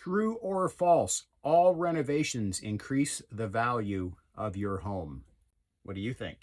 True or false? All renovations increase the value of your home. What do you think?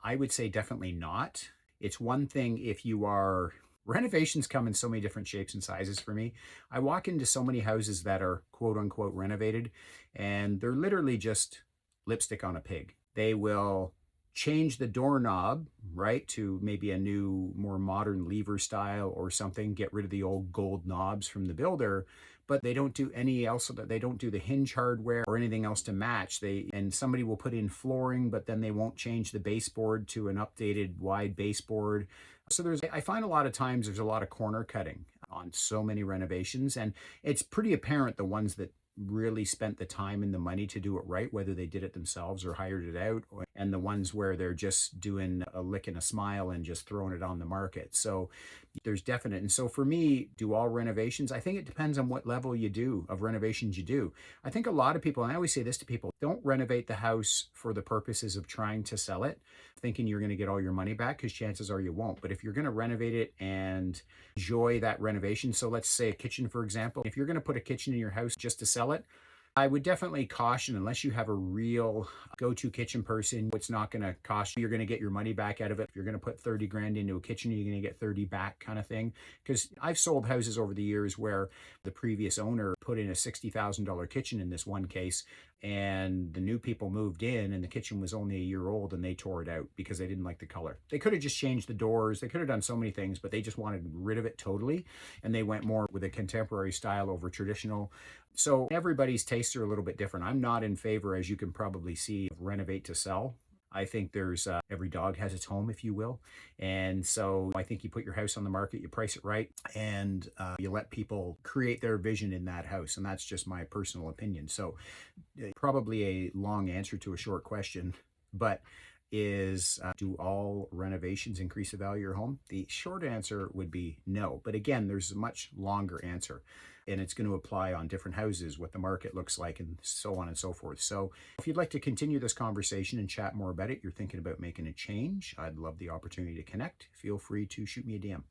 I would say definitely not. It's one thing if you are, renovations come in so many different shapes and sizes for me. I walk into so many houses that are quote unquote renovated, and they're literally just lipstick on a pig. They will change the doorknob, right, to maybe a new, more modern lever style or something, get rid of the old gold knobs from the builder, but they don't do any else. They don't do the hinge hardware or anything else to match. And somebody will put in flooring, but then they won't change the baseboard to an updated wide baseboard. So I find a lot of times there's a lot of corner cutting on so many renovations, and it's pretty apparent the ones that really spent the time and the money to do it right, whether they did it themselves or hired it out, and the ones where they're just doing a lick and a smile and just throwing it on the market. So there's definite. And so for me, do all renovations? I think it depends on what level you do of renovations you do. I think a lot of people, and I always say this to people, don't renovate the house for the purposes of trying to sell it, thinking you're going to get all your money back, because chances are you won't. But if you're going to renovate it and enjoy that renovation, so let's say a kitchen, for example, if you're going to put a kitchen in your house just to sell it, I would definitely caution, unless you have a real go-to kitchen person, it's not going to cost you. You're going to get your money back out of it. If you're going to put 30 grand into a kitchen, you're going to get 30 back kind of thing. Because I've sold houses over the years where the previous owner put in a $60,000 kitchen in this one case, and the new people moved in and the kitchen was only a year old and they tore it out because they didn't like the color. They could have just changed the doors. They could have done so many things, but they just wanted rid of it totally. And they went more with a contemporary style over traditional. So everybody's tastes are a little bit different. I'm not in favor, as you can probably see, of renovate to sell. I think there's every dog has its home, if you will. And so I think you put your house on the market, you price it right, and you let people create their vision in that house. And that's just my personal opinion. So probably a long answer to a short question, but do all renovations increase the value of your home? The short answer would be no. But again, there's a much longer answer, and it's going to apply on different houses, what the market looks like, and so on and so forth. So if you'd like to continue this conversation and chat more about it, you're thinking about making a change, I'd love the opportunity to connect. Feel free to shoot me a DM.